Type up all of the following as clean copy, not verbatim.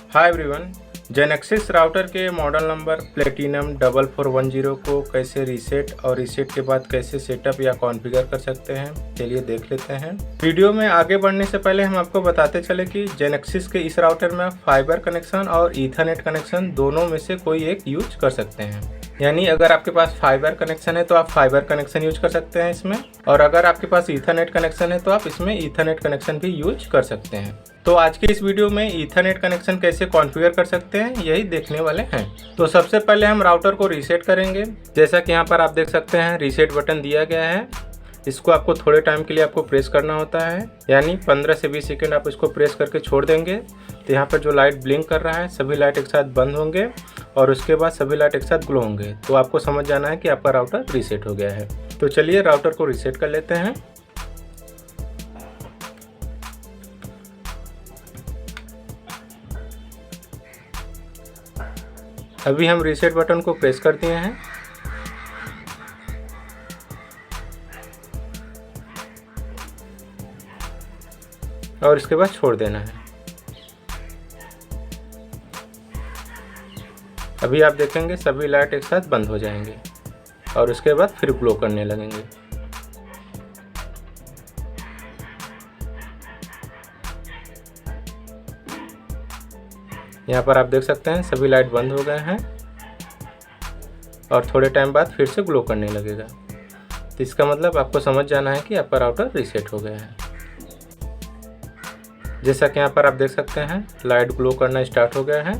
Hi everyone, जेनेक्सिस router के model number platinum 4410 को कैसे रीसेट और रीसेट के बाद कैसे सेटअप या कॉन्फ़िगर कर सकते हैं, चलिए देख लेते हैं। वीडियो में आगे बढ़ने से पहले हम आपको बताते चले कि जेनेक्सिस के इस राउटर में आप फाइबर कनेक्शन और ईथरनेट कनेक्शन दोनों में से कोई एक यूज कर सकते हैं। यानी अगर आपके पास फाइबर कनेक्शन है तो आप फाइबर कनेक्शन यूज कर सकते हैं इसमें, और अगर आपके पास ईथरनेट कनेक्शन है तो आप इसमें ईथरनेट कनेक्शन भी यूज कर सकते हैं। तो आज के इस वीडियो में ईथरनेट कनेक्शन कैसे कॉन्फ़िगर कर सकते हैं यही देखने वाले हैं। तो सबसे पहले हम राउटर को रीसेट करेंगे। जैसा कि यहाँ पर आप देख सकते हैं रीसेट बटन दिया गया है। इसको आपको थोड़े टाइम के लिए आपको प्रेस करना होता है, यानी 15 से 20 सेकंड आप इसको प्रेस करके छोड़ देंगे तो यहाँ पर जो लाइट ब्लिंक कर रहा है सभी लाइट एक साथ बंद होंगे और उसके बाद सभी लाइट एक साथ ग्लो होंगे। तो आपको समझ जाना है कि आपका राउटर रीसेट हो गया है। तो चलिए राउटर को रीसेट कर लेते हैं। अभी हम रीसेट बटन को प्रेस कर दिए हैं। और इसके बाद छोड़ देना है। अभी आप देखेंगे सभी लाइट एक साथ बंद हो जाएंगे और उसके बाद फिर ग्लो करने लगेंगे। यहाँ पर आप देख सकते हैं सभी लाइट बंद हो गए हैं और थोड़े टाइम बाद फिर से ग्लो करने लगेगा। तो इसका मतलब आपको समझ जाना है कि आपका राउटर रीसेट हो गया है। जैसा कि यहाँ पर आप देख सकते हैं लाइट ग्लो करना स्टार्ट हो गया है,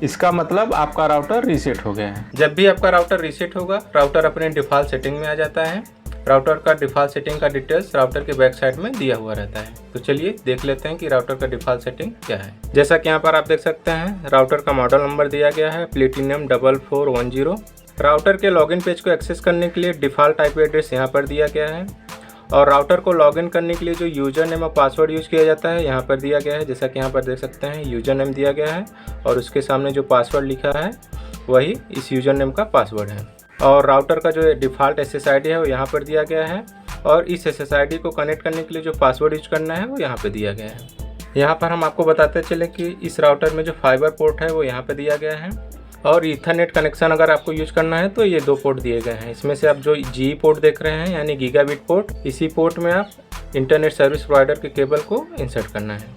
इसका मतलब आपका राउटर रीसेट हो गया है। जब भी आपका राउटर रीसेट होगा राउटर अपने डिफ़ॉल्ट सेटिंग में आ जाता है। राउटर का डिफ़ॉल्ट सेटिंग का डिटेल्स राउटर के बैक साइड में दिया हुआ रहता है। तो चलिए देख लेते हैं कि राउटर का डिफ़ॉल्ट सेटिंग क्या है। जैसा कि यहाँ पर आप देख सकते हैं राउटर का मॉडल नंबर दिया गया है प्लेटिनम 4410। राउटर के लॉगिन पेज को एक्सेस करने के लिए डिफ़ॉल्ट आईपी एड्रेस यहाँ पर दिया गया है, और राउटर को लॉगिन करने के लिए जो यूज़र नेम और पासवर्ड यूज़ किया जाता है यहाँ पर दिया गया है। जैसा कि यहाँ पर देख सकते हैं यूज़र नेम दिया गया है और उसके सामने जो पासवर्ड लिखा है वही इस यूज़र नेम का पासवर्ड है। और राउटर का जो डिफ़ॉल्ट SSID है वो यहाँ पर दिया गया है, और इस SSID को कनेक्ट करने के लिए जो पासवर्ड यूज करना है वो यहाँ पर दिया गया है। यहाँ पर हम आपको बताते चले कि इस राउटर में जो फाइबर पोर्ट है वो यहाँ पर दिया गया है, और ईथरनेट कनेक्शन अगर आपको यूज करना है तो ये 2 पोर्ट दिए गए हैं। इसमें से आप जो GE पोर्ट देख रहे हैं यानी गीगाबिट पोर्ट, इसी पोर्ट में आप इंटरनेट सर्विस प्रोवाइडर के केबल को इंसर्ट करना है।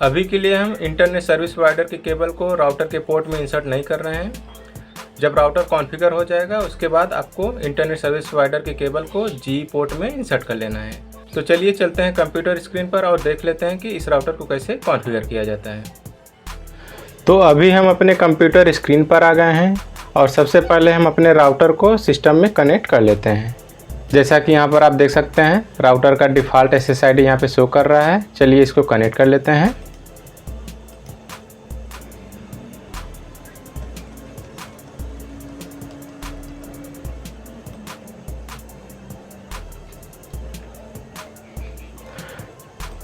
अभी के लिए हम इंटरनेट सर्विस प्रोवाइडर के केबल को राउटर के पोर्ट में इंसर्ट नहीं कर रहे हैं। जब राउटर कॉन्फ़िगर हो जाएगा उसके बाद आपको इंटरनेट सर्विस प्रोवाइडर के केबल को GE पोर्ट में इंसर्ट कर लेना है। तो चलिए चलते हैं कंप्यूटर स्क्रीन पर और देख लेते हैं कि इस राउटर को कैसे कॉन्फ़िगर किया जाता है। तो अभी हम अपने कंप्यूटर स्क्रीन पर आ गए हैं और सबसे पहले हम अपने राउटर को सिस्टम में कनेक्ट कर लेते हैं। जैसा कि यहाँ पर आप देख सकते हैं राउटर का डिफ़ॉल्ट SSID यहाँ पे शो कर रहा है। चलिए इसको कनेक्ट कर लेते हैं।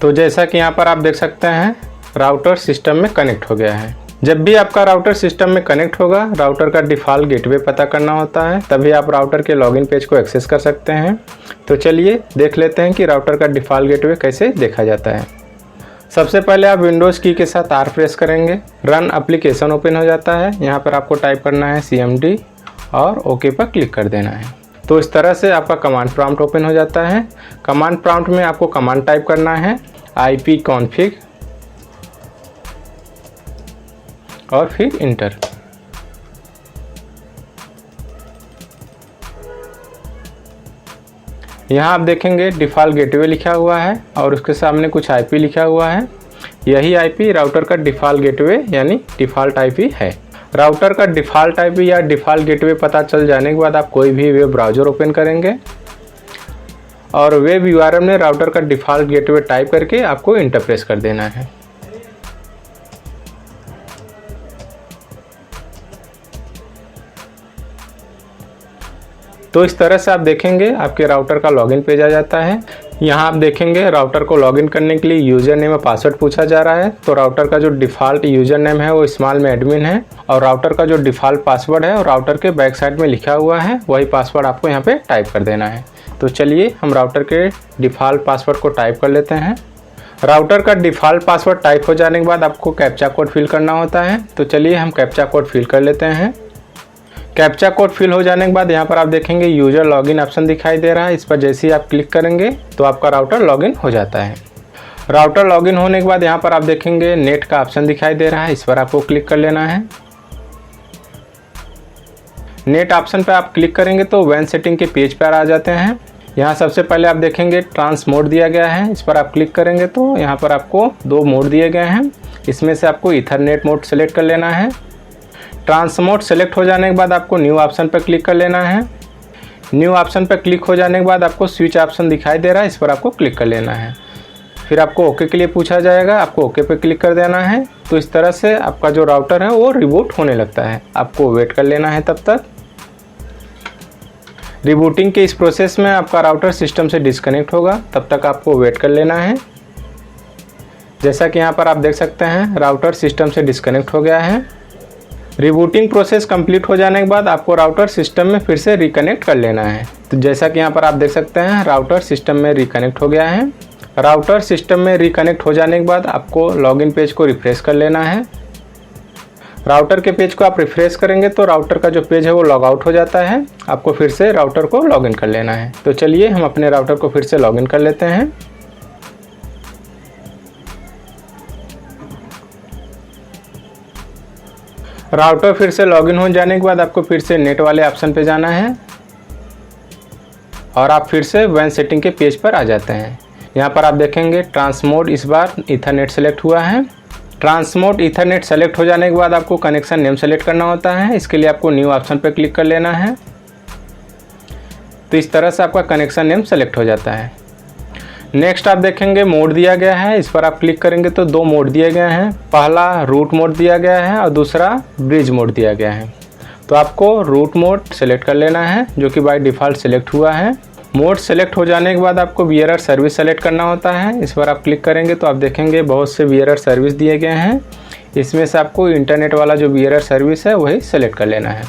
तो जैसा कि यहाँ पर आप देख सकते हैं राउटर सिस्टम में कनेक्ट हो गया है। जब भी आपका राउटर सिस्टम में कनेक्ट होगा राउटर का डिफ़ॉल्ट गेटवे पता करना होता है, तभी आप राउटर के लॉगिन पेज को एक्सेस कर सकते हैं। तो चलिए देख लेते हैं कि राउटर का डिफ़ॉल्ट गेटवे कैसे देखा जाता है। सबसे पहले आप विंडोज़ की के साथ R प्रेस करेंगे, रन एप्लीकेशन ओपन हो जाता है। यहाँ पर आपको टाइप करना है CMD और ओके पर क्लिक कर देना है। तो इस तरह से आपका कमांड प्रॉम्प्ट ओपन हो जाता है। कमांड प्रॉम्प्ट में आपको कमांड टाइप करना है ipconfig और फिर इंटर। यहाँ आप देखेंगे डिफ़ॉल्ट गेटवे लिखा हुआ है और उसके सामने कुछ IP लिखा हुआ है। यही IP राउटर का डिफ़ॉल्ट गेटवे यानी डिफ़ॉल्ट IP है। राउटर का डिफ़ॉल्ट IP या डिफ़ॉल्ट गेटवे पता चल जाने के बाद आप कोई भी वेब ब्राउज़र ओपन करेंगे और वेब URL में राउटर का डिफ़ॉल्ट गेटवे टाइप करके आपको इंटर प्रेस कर देना है। तो इस तरह से आप देखेंगे आपके राउटर का लॉगिन पेज आ जाता है। यहाँ आप देखेंगे राउटर को लॉगिन करने के लिए यूज़र नेम और पासवर्ड पूछा जा रहा है। तो राउटर का जो डिफ़ॉल्ट यूज़र नेम है वो स्मॉल में एडमिन है, और राउटर का जो डिफ़ॉल्ट पासवर्ड है और राउटर के बैक साइड में लिखा हुआ है वही पासवर्ड आपको यहाँ पे टाइप कर देना है। तो चलिए हम राउटर के डिफ़ॉल्ट पासवर्ड को टाइप कर लेते हैं। राउटर का डिफ़ॉल्ट पासवर्ड टाइप हो जाने के बाद आपको कैप्चा कोड फिल करना होता है। तो चलिए हम कैप्चा कोड फिल कर लेते हैं। कैप्चा कोड फिल हो जाने के बाद यहाँ पर आप देखेंगे यूज़र लॉगिन ऑप्शन दिखाई दे रहा है। इस पर जैसे ही आप क्लिक करेंगे तो आपका राउटर लॉगिन हो जाता है। राउटर लॉगिन होने के बाद यहाँ पर आप देखेंगे नेट का ऑप्शन दिखाई दे रहा है, इस पर आपको क्लिक कर लेना है। नेट ऑप्शन पर आप क्लिक करेंगे तो वैन सेटिंग के पेज पर आ जाते हैं। यहाँ सबसे पहले आप देखेंगे ट्रांस मोड दिया गया है, इस पर आप क्लिक करेंगे तो यहाँ पर आपको 2 मोड दिए गए हैं। इसमें से आपको ईथरनेट मोड सेलेक्ट कर लेना है। ट्रांस मोड सेलेक्ट हो जाने के बाद आपको न्यू ऑप्शन पर क्लिक कर लेना है। न्यू ऑप्शन पर क्लिक हो जाने के बाद आपको स्विच ऑप्शन दिखाई दे रहा है, इस पर आपको क्लिक कर लेना है। फिर आपको ओके के लिए पूछा जाएगा, आपको ओके पे क्लिक कर देना है। तो इस तरह से आपका जो राउटर है वो रिबूट होने लगता है। आपको वेट कर लेना है तब तक। रिबूटिंग के इस प्रोसेस में आपका राउटर सिस्टम से डिस्कनेक्ट होगा, तब तक आपको वेट कर लेना है। जैसा कि यहाँ पर आप देख सकते हैं राउटर सिस्टम से डिस्कनेक्ट हो गया है। रिबूटिंग प्रोसेस कंप्लीट हो जाने के बाद आपको राउटर सिस्टम में फिर से रिकनेक्ट कर लेना है। तो जैसा कि यहाँ पर आप देख सकते हैं राउटर सिस्टम में रिकनेक्ट हो गया है। राउटर सिस्टम में रिकनेक्ट हो जाने के बाद आपको लॉगिन पेज को रिफ्रेश कर लेना है। राउटर के पेज को आप रिफ्रेश करेंगे तो राउटर का जो पेज है वो लॉग आउट हो जाता है। आपको फिर से राउटर को लॉगिन कर लेना है। तो चलिए हम अपने राउटर को फिर से लॉगिन कर लेते हैं। राउटर फिर से लॉगिन हो जाने के बाद आपको फिर से नेट वाले ऑप्शन पे जाना है और आप फिर से वैन सेटिंग के पेज पर आ जाते हैं। यहाँ पर आप देखेंगे ट्रांसमोड इस बार ईथरनेट सेलेक्ट हुआ है। ट्रांसमोड ईथरनेट सेलेक्ट हो जाने के बाद आपको कनेक्शन नेम सेलेक्ट करना होता है। इसके लिए आपको न्यू ऑप्शन पर क्लिक कर लेना है। तो इस तरह से आपका कनेक्शन नेम सेलेक्ट हो जाता है। नेक्स्ट आप देखेंगे मोड दिया गया है, इस पर आप क्लिक करेंगे तो 2 मोड दिए गए हैं। पहला रूट मोड दिया गया है और दूसरा ब्रिज मोड दिया गया है। तो आपको रूट मोड सेलेक्ट कर लेना है जो कि बाय डिफ़ॉल्ट सेलेक्ट हुआ है। मोड सेलेक्ट हो जाने के बाद आपको बीयरर सर्विस सेलेक्ट करना होता है। इस पर आप क्लिक करेंगे तो आप देखेंगे बहुत से बीयरर सर्विस दिए गए हैं। इसमें से आपको इंटरनेट वाला जो बीयरर सर्विस है वही सेलेक्ट कर लेना है।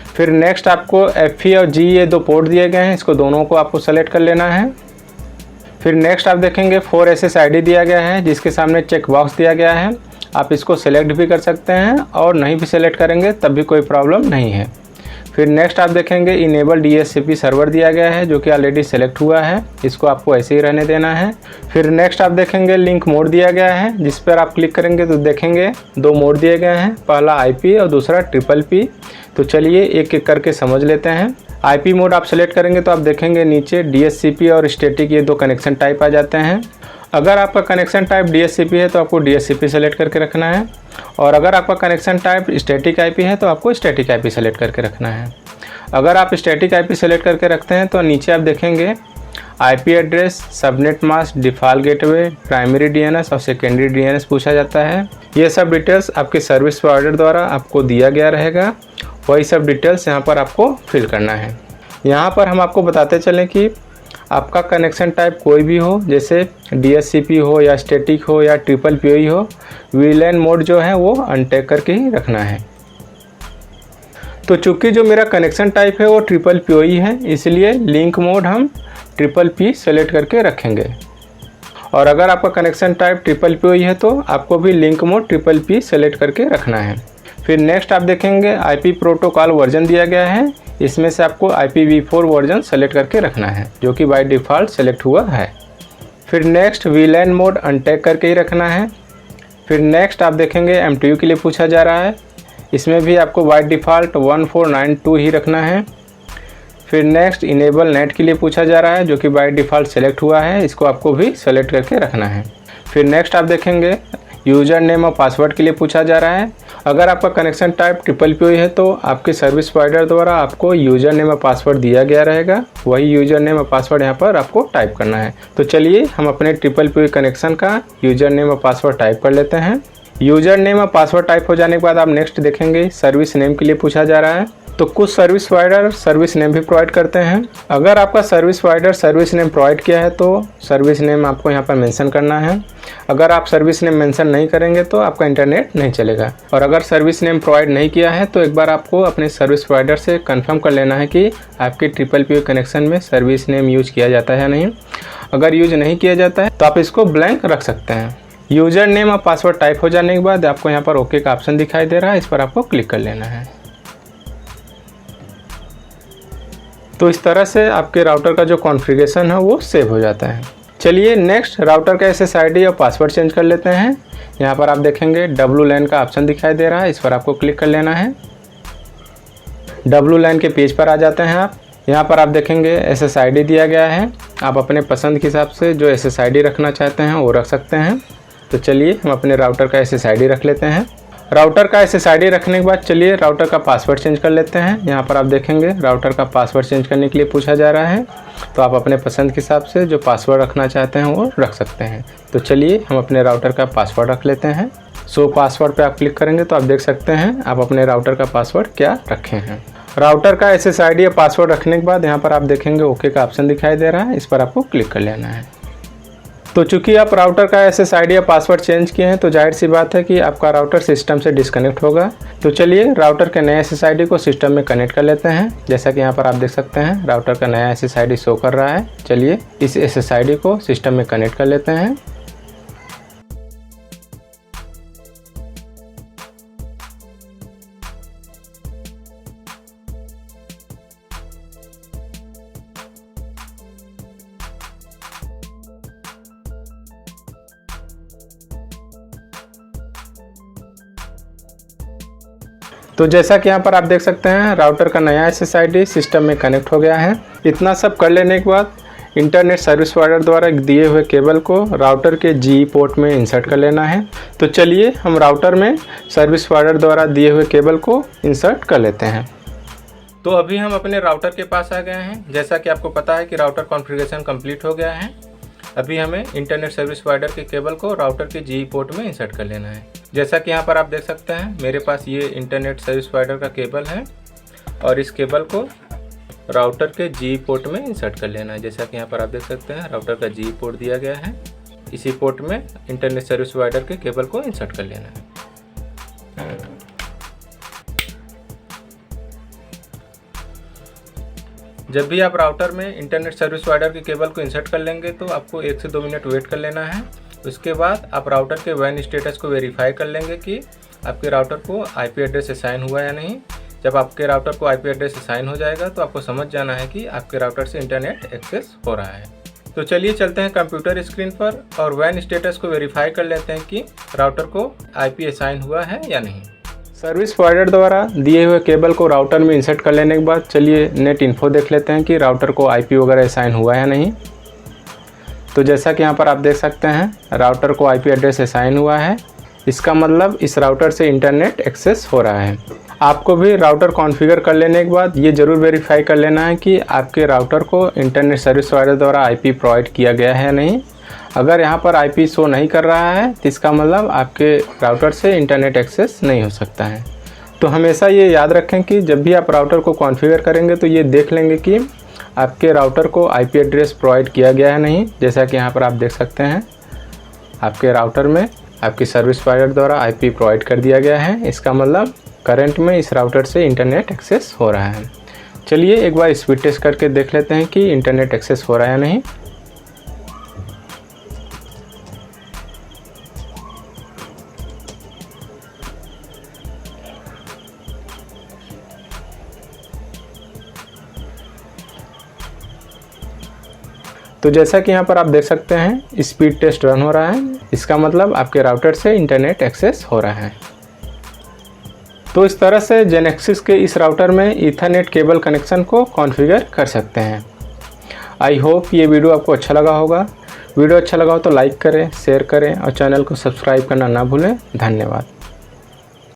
फिर नेक्स्ट आपको FE और G ये 2 पोर्ट दिए गए हैं, इसको दोनों को आपको सेलेक्ट कर लेना है। फिर नेक्स्ट आप देखेंगे 4 SSID दिया गया है जिसके सामने चेक बॉक्स दिया गया है। आप इसको सेलेक्ट भी कर सकते हैं और नहीं भी सेलेक्ट करेंगे तब भी कोई प्रॉब्लम नहीं है। फिर नेक्स्ट आप देखेंगे इनेबल DHCP सर्वर दिया गया है जो कि ऑलरेडी सेलेक्ट हुआ है, इसको आपको ऐसे ही रहने देना है। फिर नेक्स्ट आप देखेंगे लिंक मोड दिया गया है, जिस पर आप क्लिक करेंगे तो देखेंगे 2 मोड दिए गए हैं, पहला IP और दूसरा PPP। तो चलिए एक एक करके समझ लेते हैं। IP मोड आप सेलेक्ट करेंगे तो आप देखेंगे नीचे DHCP और स्टैटिक ये 2 कनेक्शन टाइप आ जाते हैं। अगर आपका कनेक्शन टाइप DHCP है तो आपको DHCP सेलेक्ट करके रखना है और अगर आपका कनेक्शन टाइप स्टैटिक IP है तो आपको स्टैटिक IP सेलेक्ट करके रखना है। अगर आप स्टैटिक IP सेलेक्ट करके रखते हैं तो नीचे आप देखेंगे IP address, subnet mask, default gateway, primary DNS और सेकेंडरी DNS पूछा जाता है। ये सब डिटेल्स आपके सर्विस प्रोवाइडर द्वारा आपको दिया गया रहेगा, वही सब डिटेल्स यहाँ पर आपको फिल करना है। यहाँ पर हम आपको बताते चलें कि आपका कनेक्शन टाइप कोई भी हो, जैसे DHCP हो या स्टैटिक हो या PPP हो, VLAN मोड जो है वो अनटैग करके ही रखना है। तो चूँकि जो मेरा कनेक्शन टाइप है वो PPP है, इसलिए लिंक मोड हम PPP सेलेक्ट करके रखेंगे। और अगर आपका कनेक्शन टाइप PPP है तो आपको भी लिंक मोड PPP सेलेक्ट करके रखना है। फिर नेक्स्ट आप देखेंगे IP प्रोटोकॉल वर्जन दिया गया है, इसमें से आपको IPv4 वर्जन सेलेक्ट करके रखना है जो कि बाय डिफ़ॉल्ट सेलेक्ट हुआ है। फिर नेक्स्ट VLAN मोड अनटैग करके ही रखना है। फिर नेक्स्ट आप देखेंगे MTU के लिए पूछा जा रहा है, इसमें भी आपको बाय डिफ़ॉल्ट 1492 ही रखना है। फिर नेक्स्ट इनेबल नेट के लिए पूछा जा रहा है जो कि बाय डिफ़ॉल्ट सेलेक्ट हुआ है, इसको आपको भी सेलेक्ट करके रखना है। फिर नेक्स्ट आप देखेंगे यूज़र नेम और पासवर्ड के लिए पूछा जा रहा है। अगर आपका कनेक्शन टाइप PPP है तो आपके सर्विस प्रोवाइडर द्वारा आपको यूज़र नेम और पासवर्ड दिया गया रहेगा, वही यूज़र नेम और पासवर्ड यहाँ पर आपको टाइप करना है। तो चलिए हम अपने PPP कनेक्शन का यूज़र नेम और पासवर्ड टाइप कर लेते हैं। यूज़र नेम और पासवर्ड टाइप हो जाने के बाद आप नेक्स्ट देखेंगे सर्विस नेम के लिए पूछा जा रहा है। तो कुछ सर्विस प्रोवाइडर सर्विस नेम भी प्रोवाइड करते हैं। अगर आपका service provider service name provide किया है तो सर्विस नेम आपको यहाँ पर मेंशन करना है। अगर आप सर्विस नेम मेंशन नहीं करेंगे तो आपका इंटरनेट नहीं चलेगा। और अगर सर्विस नेम प्रोवाइड नहीं किया है तो एक बार आपको अपने सर्विस प्रोवाइडर से कंफर्म कर लेना है कि आपके PPP कनेक्शन में सर्विस नेम यूज किया जाता है या नहीं। अगर यूज नहीं किया जाता है तो आप इसको ब्लैंक रख सकते हैं। यूजर नेम और पासवर्ड टाइप हो जाने के बाद आपको यहाँ पर ओके का ऑप्शन दिखाई दे रहा है, इस पर आपको क्लिक कर लेना है। तो इस तरह से आपके राउटर का जो कॉन्फ़िगरेशन है वो सेव हो जाता है। चलिए नेक्स्ट राउटर का SSID और पासवर्ड चेंज कर लेते हैं। यहाँ पर आप देखेंगे WLAN का ऑप्शन दिखाई दे रहा है, इस पर आपको क्लिक कर लेना है। WLAN के पेज पर आ जाते हैं आप। यहाँ पर आप देखेंगे SSID दिया गया है। आप अपने पसंद के हिसाब से जो SSID रखना चाहते हैं वो रख सकते हैं। तो चलिए हम अपने राउटर का SSID रख लेते हैं। राउटर का SSID रखने के बाद चलिए राउटर का पासवर्ड चेंज कर लेते हैं। यहाँ पर आप देखेंगे राउटर का पासवर्ड चेंज करने के लिए पूछा जा रहा है, तो आप अपने पसंद के हिसाब से जो पासवर्ड रखना चाहते हैं वो रख सकते हैं। तो चलिए हम अपने राउटर का पासवर्ड रख लेते हैं। सो पासवर्ड पे आप क्लिक करेंगे तो आप देख सकते हैं आप अपने राउटर का पासवर्ड क्या रखे हैं। राउटर का SSID या पासवर्ड रखने के बाद यहाँ पर आप देखेंगे ओके का ऑप्शन दिखाई दे रहा है, इस पर आपको क्लिक कर लेना है। तो चूंकि आप राउटर का SSID या पासवर्ड चेंज किए हैं तो जाहिर सी बात है कि आपका राउटर सिस्टम से डिस्कनेक्ट होगा। तो चलिए राउटर के नए SSID को सिस्टम में कनेक्ट कर लेते हैं। जैसा कि यहाँ पर आप देख सकते हैं राउटर का नया SSID शो कर रहा है। चलिए इस SSID को सिस्टम में कनेक्ट कर लेते हैं। तो जैसा कि यहाँ पर आप देख सकते हैं राउटर का नया SSID सिस्टम में कनेक्ट हो गया है। इतना सब कर लेने के बाद इंटरनेट सर्विस प्रोवाइडर द्वारा दिए हुए केबल को राउटर के GE पोर्ट में इंसर्ट कर लेना है। तो चलिए हम राउटर में सर्विस प्रोवाइडर द्वारा दिए हुए केबल को इंसर्ट कर लेते हैं। तो अभी हम अपने राउटर के पास आ गए हैं। जैसा कि आपको पता है कि राउटर कॉन्फ़िगरेशन कंप्लीट हो गया है। अभी हमें इंटरनेट सर्विस प्रोवाइडर के केबल को राउटर के GE पोर्ट में इंसर्ट कर लेना है। जैसा कि यहाँ पर आप देख सकते हैं मेरे पास ये इंटरनेट सर्विस प्रोवाइडर का केबल है और इस केबल को राउटर के GE पोर्ट में इंसर्ट कर लेना है। जैसा कि यहाँ पर आप देख सकते हैं राउटर का GE पोर्ट दिया गया है, इसी पोर्ट में इंटरनेट सर्विस प्रोवाइडर के केबल को इंसर्ट कर लेना है। जब भी आप राउटर में इंटरनेट सर्विस प्रोवाइडर के केबल को इंसर्ट कर लेंगे तो आपको 1 से 2 मिनट वेट कर लेना है। उसके बाद आप राउटर के WAN स्टेटस को वेरीफाई कर लेंगे कि आपके राउटर को IP एड्रेस असाइन हुआ या नहीं। जब आपके राउटर को IP एड्रेस असाइन हो जाएगा तो आपको समझ जाना है कि आपके राउटर से इंटरनेट एक्सेस हो रहा है। तो चलिए चलते हैं कंप्यूटर स्क्रीन पर और WAN स्टेटस को वेरीफाई कर लेते हैं कि राउटर को IP असाइन हुआ है या नहीं। सर्विस प्रोवाइडर द्वारा दिए हुए केबल को राउटर में इंसर्ट कर लेने के बाद चलिए नेट इन्फो देख लेते हैं कि राउटर को IP वगैरह असाइन हुआ है या नहीं। तो जैसा कि यहाँ पर आप देख सकते हैं राउटर को IP एड्रेस असाइन हुआ है, इसका मतलब इस राउटर से इंटरनेट एक्सेस हो रहा है। आपको भी राउटर कॉन्फ़िगर कर लेने के बाद ये ज़रूर वेरीफाई कर लेना है कि आपके राउटर को इंटरनेट सर्विस प्रोवाइडर द्वारा IP प्रोवाइड किया गया है या नहीं। अगर यहाँ पर IP शो नहीं कर रहा है तो इसका मतलब आपके राउटर से इंटरनेट एक्सेस नहीं हो सकता है। तो हमेशा ये याद रखें कि जब भी आप राउटर को कॉन्फ़िगर करेंगे तो ये देख लेंगे कि आपके राउटर को IP एड्रेस प्रोवाइड किया गया है नहीं। जैसा कि यहाँ पर आप देख सकते हैं आपके राउटर में आपकी सर्विस प्रोवाइडर द्वारा IP प्रोवाइड कर दिया गया है, इसका मतलब करंट में इस राउटर से इंटरनेट एक्सेस हो रहा है। चलिए एक बार स्पीड टेस्ट करके देख लेते हैं कि इंटरनेट एक्सेस हो रहा है या नहीं। तो जैसा कि यहाँ पर आप देख सकते हैं स्पीड टेस्ट रन हो रहा है, इसका मतलब आपके राउटर से इंटरनेट एक्सेस हो रहा है। तो इस तरह से जेनेक्सिस के इस राउटर में ईथरनेट केबल कनेक्शन को कॉन्फ़िगर कर सकते हैं। आई होप ये वीडियो आपको अच्छा लगा होगा। वीडियो अच्छा लगा हो तो लाइक करें, शेयर करें और चैनल को सब्सक्राइब करना ना भूलें। धन्यवाद।